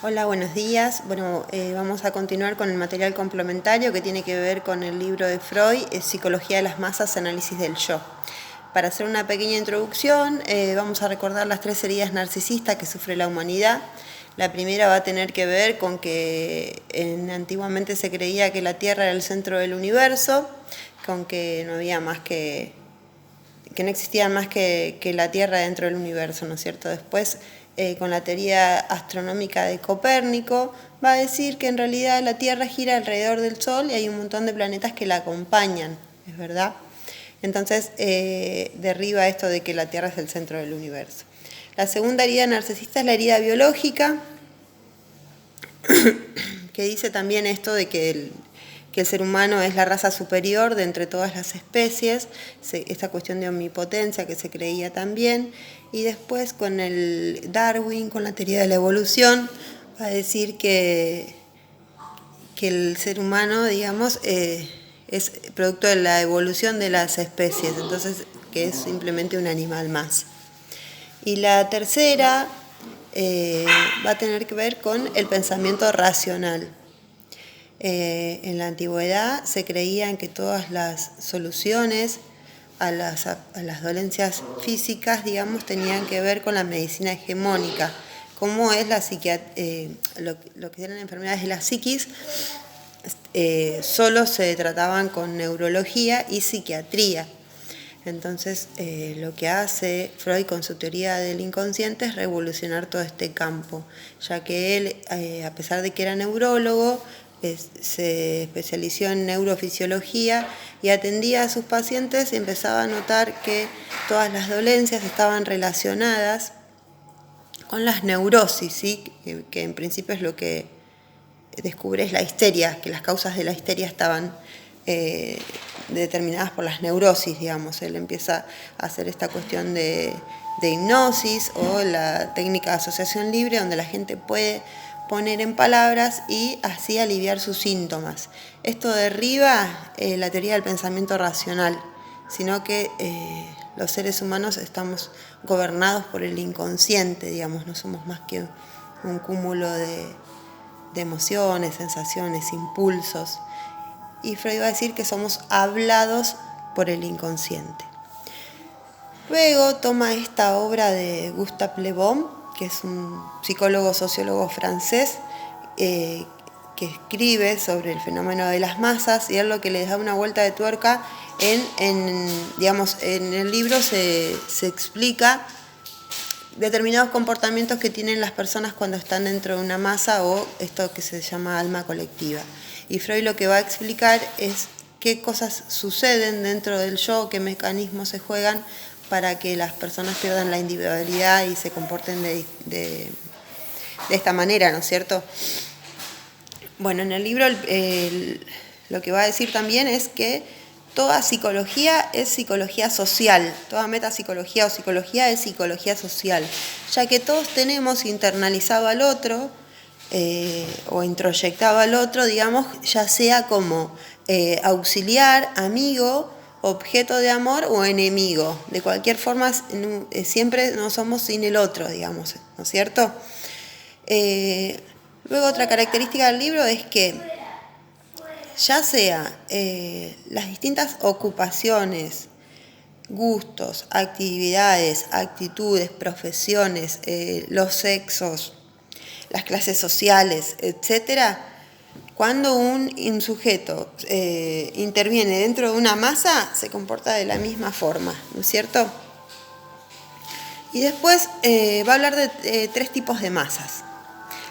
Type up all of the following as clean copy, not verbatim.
Hola, buenos días. Bueno, vamos a continuar con el material complementario que tiene que ver con el libro de Freud, Psicología de las masas, análisis del yo. Para hacer una pequeña introducción, vamos a recordar las 3 heridas narcisistas que sufre la humanidad. La primera va a tener que ver con que antiguamente se creía que la Tierra era el centro del universo, con que no había más que no existía más que la Tierra dentro del universo, ¿no es cierto? Después, con la teoría astronómica de Copérnico, va a decir que en realidad la Tierra gira alrededor del Sol y hay un montón de planetas que la acompañan, ¿es verdad? Entonces, derriba esto de que la Tierra es el centro del universo. La segunda herida narcisista es la herida biológica, que dice también esto de que el ser humano es la raza superior de entre todas las especies, esta cuestión de omnipotencia que se creía también, y después con el Darwin, con la teoría de la evolución, va a decir que el ser humano, digamos, es producto de la evolución de las especies, entonces que es simplemente un animal más. Y la tercera va a tener que ver con el pensamiento racional. En la antigüedad se creía en que todas las soluciones a las dolencias físicas, digamos, tenían que ver con la medicina hegemónica, como es lo que eran enfermedades de la psiquis, solo se trataban con neurología y psiquiatría. Entonces, lo que hace Freud con su teoría del inconsciente es revolucionar todo este campo, ya que él, a pesar de que era neurólogo, se especializó en neurofisiología y atendía a sus pacientes y empezaba a notar que todas las dolencias estaban relacionadas con las neurosis, ¿sí? Que en principio es lo que descubre es la histeria, que las causas de la histeria estaban determinadas por las neurosis, digamos. Él empieza a hacer esta cuestión de hipnosis o la técnica de asociación libre, donde la gente puede poner en palabras y así aliviar sus síntomas. Esto derriba la teoría del pensamiento racional, sino que los seres humanos estamos gobernados por el inconsciente, digamos, no somos más que un cúmulo de emociones, sensaciones, impulsos. Y Freud va a decir que somos hablados por el inconsciente. Luego toma esta obra de Gustave Le Bon, que es un psicólogo sociólogo francés, que escribe sobre el fenómeno de las masas, y él lo que le da una vuelta de tuerca digamos, en el libro se explica determinados comportamientos que tienen las personas cuando están dentro de una masa o esto que se llama alma colectiva. Y Freud lo que va a explicar es qué cosas suceden dentro del yo, qué mecanismos se juegan para que las personas pierdan la individualidad y se comporten de esta manera, ¿no es cierto? Bueno, en el libro lo que va a decir también es que toda psicología es psicología social, toda metapsicología o psicología es psicología social, ya que todos tenemos internalizado al otro o introyectado al otro, digamos, ya sea como auxiliar, amigo, objeto de amor o enemigo. De cualquier forma, siempre no somos sin el otro, digamos, ¿no es cierto? Luego otra característica del libro es que ya sea las distintas ocupaciones, gustos, actividades, actitudes, profesiones, los sexos, las clases sociales, etc., cuando un sujeto interviene dentro de una masa, se comporta de la misma forma, ¿no es cierto? Y después va a hablar de 3 tipos de masas.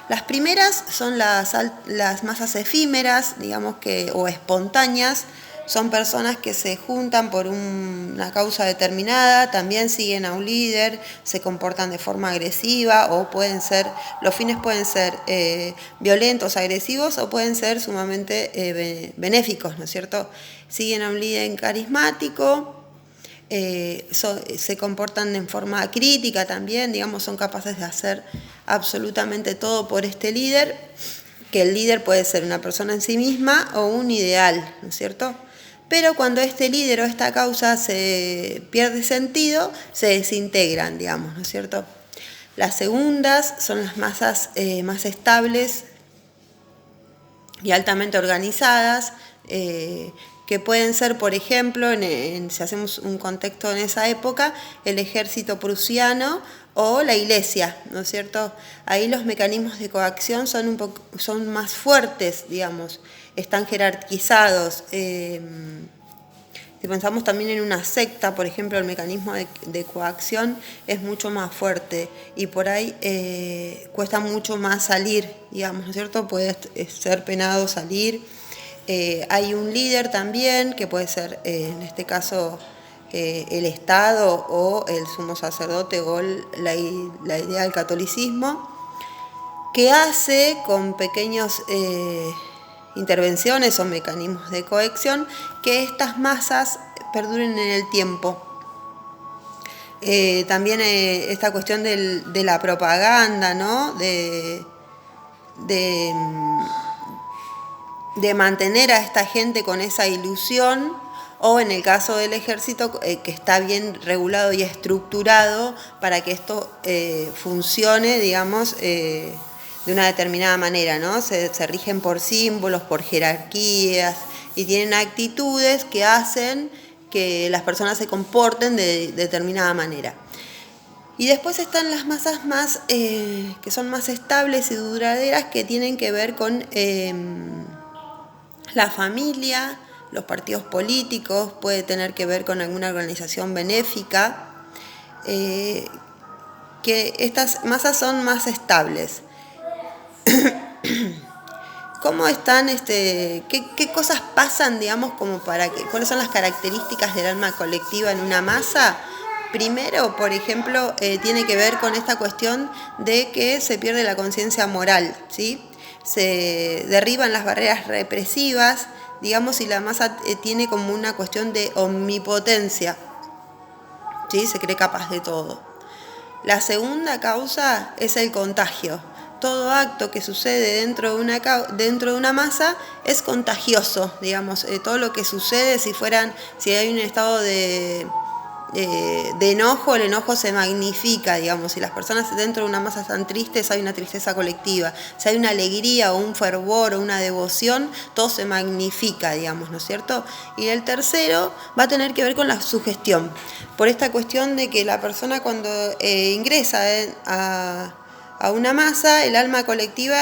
Las primeras son las masas efímeras, digamos o espontáneas. Son personas que se juntan por una causa determinada, también siguen a un líder, se comportan de forma agresiva o los fines pueden ser violentos, agresivos o pueden ser sumamente benéficos, ¿no es cierto? Siguen a un líder carismático. Se comportan en forma crítica también, digamos, son capaces de hacer absolutamente todo por este líder, que el líder puede ser una persona en sí misma o un ideal, ¿no es cierto? Pero cuando este líder o esta causa se pierde sentido, se desintegran, digamos, ¿no es cierto? Las segundas son las masas más estables y altamente organizadas, que pueden ser, por ejemplo, si hacemos un contexto en esa época, el ejército prusiano o la iglesia, ¿no es cierto? Ahí los mecanismos de coacción son más fuertes, digamos, están jerarquizados. Si pensamos también en una secta, por ejemplo, el mecanismo de coacción es mucho más fuerte y por ahí cuesta mucho más salir, digamos, ¿no es cierto? Puede ser penado salir. Hay un líder también, que puede ser, en este caso, el Estado o el sumo sacerdote o la idea del catolicismo, que hace con pequeños intervenciones o mecanismos de cohesión que estas masas perduren en el tiempo. También esta cuestión de la propaganda, ¿no? de mantener a esta gente con esa ilusión, o en el caso del ejército, que está bien regulado y estructurado para que esto funcione, digamos, de una determinada manera, ¿no? Se rigen por símbolos, por jerarquías, y tienen actitudes que hacen que las personas se comporten de determinada manera. Y después están las masas más que son más estables y duraderas, que tienen que ver con la familia, los partidos políticos, puede tener que ver con alguna organización benéfica, que estas masas son más estables. ¿Cómo están, qué cosas pasan, digamos, como para que, cuáles son las características del alma colectiva en una masa? Primero, por ejemplo, tiene que ver con esta cuestión de que se pierde la conciencia moral, ¿sí? Se derriban las barreras represivas, digamos, y la masa tiene como una cuestión de omnipotencia, ¿sí? Se cree capaz de todo. La segunda causa es el contagio. Todo acto que sucede dentro de una masa es contagioso, digamos. Todo lo que sucede, si hay un estado de enojo, el enojo se magnifica, digamos. Si las personas dentro de una masa están tristes, hay una tristeza colectiva. Si hay una alegría o un fervor o una devoción, todo se magnifica, digamos, ¿no es cierto? Y el tercero va a tener que ver con la sugestión, por esta cuestión de que la persona, cuando ingresa a una masa, el alma colectiva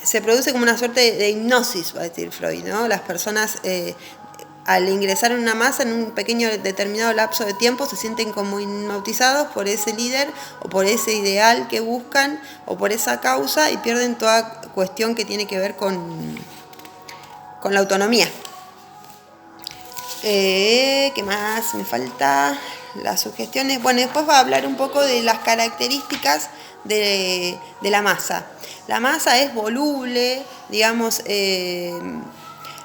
se produce como una suerte de hipnosis, va a decir Freud, ¿no? Las personas al ingresar en una masa en un pequeño determinado lapso de tiempo se sienten como hipnotizados por ese líder o por ese ideal que buscan o por esa causa, y pierden toda cuestión que tiene que ver con la autonomía. ¿Qué más me falta? Las sugestiones. Bueno, después va a hablar un poco de las características de la masa. La masa es voluble, digamos.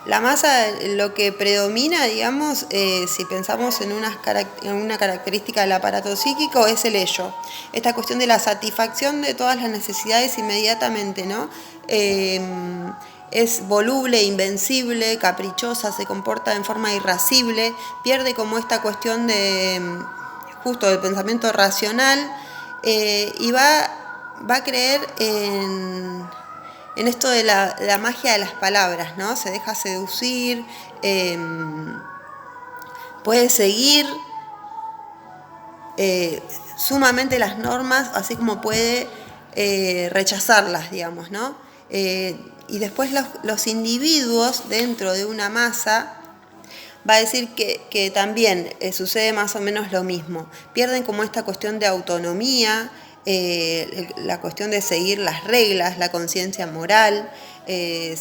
La masa, lo que predomina, digamos, si pensamos en una característica del aparato psíquico, es el ello. Esta cuestión de la satisfacción de todas las necesidades inmediatamente, ¿no? Es voluble, invencible, caprichosa, se comporta en forma irascible, pierde como esta cuestión de justo del pensamiento racional, y va a creer en esto de la magia de las palabras, ¿no? Se deja seducir, puede seguir sumamente las normas, así como puede rechazarlas, digamos, ¿no? Y después los individuos dentro de una masa, va a decir que también sucede más o menos lo mismo. Pierden como esta cuestión de autonomía, la cuestión de seguir las reglas, la conciencia moral, el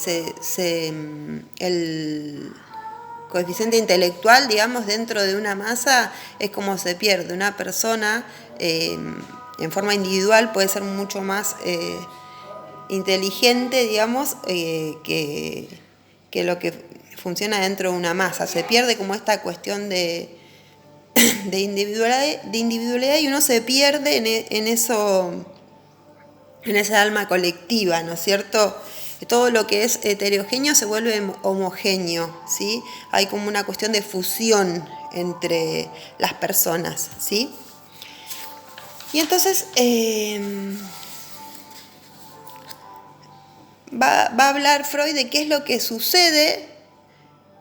coeficiente intelectual, digamos, dentro de una masa es como se pierde. Una persona en forma individual puede ser mucho más inteligente, digamos, que lo que funciona dentro de una masa. Se pierde como esta cuestión de individualidad, y uno se pierde en eso, en esa alma colectiva, ¿no es cierto? Todo lo que es heterogéneo se vuelve homogéneo, ¿sí? Hay como una cuestión de fusión entre las personas, ¿sí? Y entonces va a hablar Freud de qué es lo que sucede,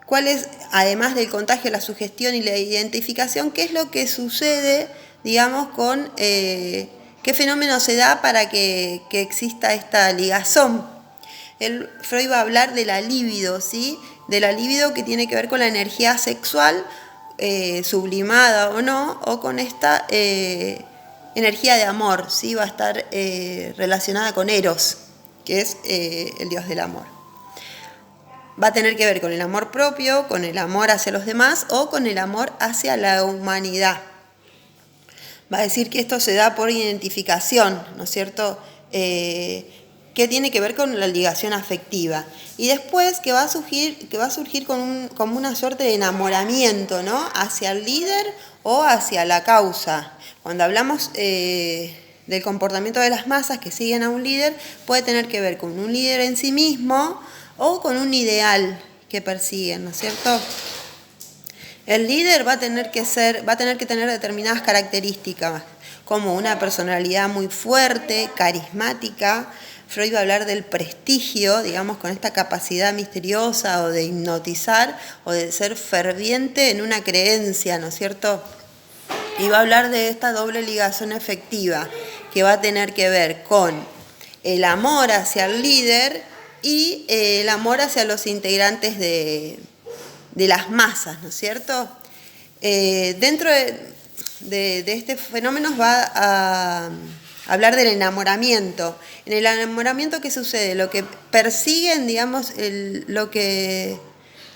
cuál es, además del contagio, la sugestión y la identificación, qué es lo que sucede, digamos, con qué fenómeno se da para que exista esta ligazón. Freud va a hablar de la libido, ¿sí? De la libido que tiene que ver con la energía sexual, sublimada o no, o con esta energía de amor, ¿sí? Va a estar relacionada con Eros, que es el dios del amor. Va a tener que ver con el amor propio, con el amor hacia los demás o con el amor hacia la humanidad. Va a decir que esto se da por identificación, ¿no es cierto?, que tiene que ver con la ligación afectiva. Y después que va a surgir como una suerte de enamoramiento, ¿no?, hacia el líder o hacia la causa. Cuando hablamos del comportamiento de las masas que siguen a un líder, puede tener que ver con un líder en sí mismo o con un ideal que persiguen, ¿no es cierto? El líder va a tener que tener determinadas características, como una personalidad muy fuerte, carismática. Freud va a hablar del prestigio, digamos, con esta capacidad misteriosa o de hipnotizar o de ser ferviente en una creencia, ¿no es cierto? Y va a hablar de esta doble ligación efectiva, que va a tener que ver con el amor hacia el líder y el amor hacia los integrantes de las masas, ¿no es cierto? Dentro de este fenómeno va a hablar del enamoramiento. En el enamoramiento, ¿qué sucede? Lo que persiguen, digamos, lo que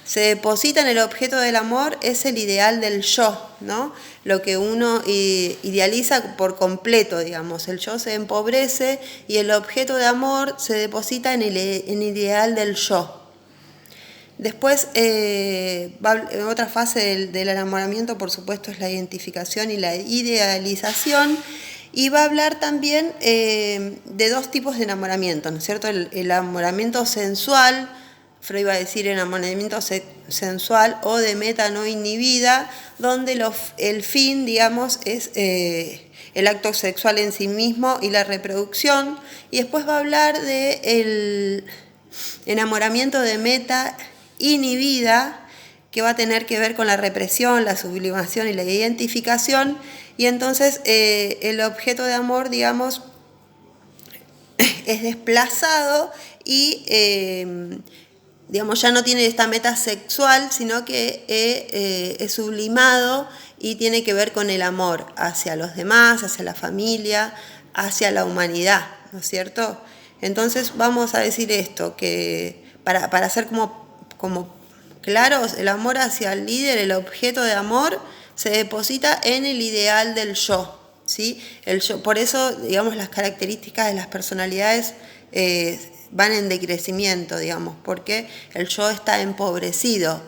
se deposita en el objeto del amor es el ideal del yo, ¿no? Lo que uno idealiza por completo, digamos. El yo se empobrece y el objeto de amor se deposita en el ideal del yo. Después, otra fase del enamoramiento, por supuesto, es la identificación y la idealización. Y va a hablar también de dos tipos de enamoramiento, ¿no es cierto? El enamoramiento sensual, Freud va a decir enamoramiento sensual o de meta no inhibida, donde el fin, digamos, es el acto sexual en sí mismo y la reproducción. Y después va a hablar del enamoramiento de meta inhibida, que va a tener que ver con la represión, la sublimación y la identificación. Y entonces el objeto de amor, digamos, es desplazado y digamos, ya no tiene esta meta sexual, sino que es sublimado y tiene que ver con el amor hacia los demás, hacia la familia, hacia la humanidad, ¿no es cierto? Entonces vamos a decir esto, que para ser como claros, el amor hacia el líder, el objeto de amor, se deposita en el ideal del yo, ¿sí? El yo, por eso, digamos, las características de las personalidades van en decrecimiento, digamos, porque el yo está empobrecido.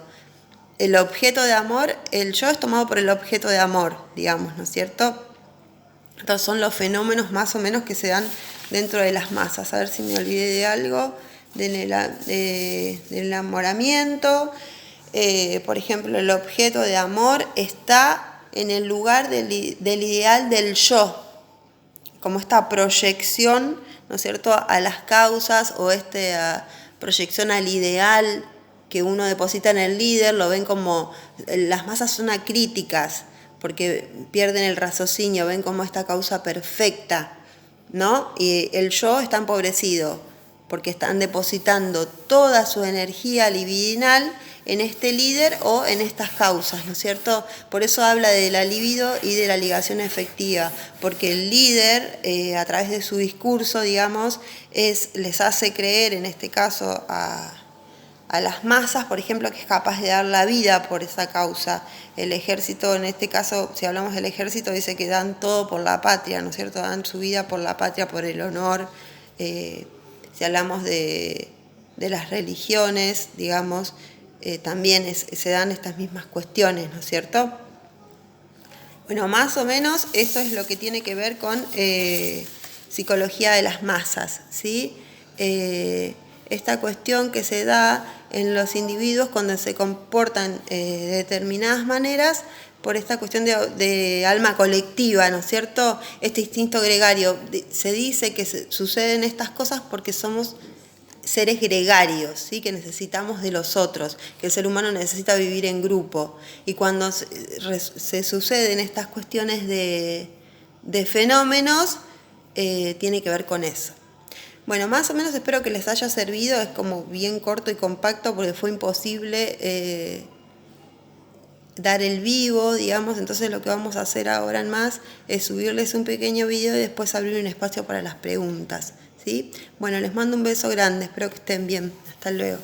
El objeto de amor, el yo es tomado por el objeto de amor, digamos, ¿no es cierto? Entonces son los fenómenos más o menos que se dan dentro de las masas. A ver si me olvidé de algo, del enamoramiento. Por ejemplo, el objeto de amor está en el lugar del ideal del yo, como esta proyección, ¿no es cierto?, a las causas o esta proyección al ideal que uno deposita en el líder. Lo ven como, las masas son acríticas porque pierden el raciocinio, ven como esta causa perfecta, ¿no? Y el yo está empobrecido porque están depositando toda su energía libidinal en este líder o en estas causas, ¿no es cierto? Por eso habla de la libido y de la ligación efectiva, porque el líder, a través de su discurso, digamos, les hace creer, en este caso, a las masas, por ejemplo, que es capaz de dar la vida por esa causa. El ejército, en este caso, si hablamos del ejército, dice que dan todo por la patria, ¿no es cierto? Dan su vida por la patria, por el honor. Si hablamos de las religiones, digamos, también se dan estas mismas cuestiones, ¿no es cierto? Bueno, más o menos esto es lo que tiene que ver con psicología de las masas, ¿sí? Esta cuestión que se da en los individuos cuando se comportan de determinadas maneras por esta cuestión de alma colectiva, ¿no es cierto? Este instinto gregario. Se dice que suceden estas cosas porque somos seres gregarios, ¿sí? Que necesitamos de los otros, que el ser humano necesita vivir en grupo. Y cuando se suceden estas cuestiones de fenómenos, tiene que ver con eso. Bueno, más o menos espero que les haya servido, es como bien corto y compacto porque fue imposible dar el vivo, digamos, entonces lo que vamos a hacer ahora en más es subirles un pequeño video y después abrir un espacio para las preguntas, ¿sí? Bueno, les mando un beso grande, espero que estén bien, hasta luego.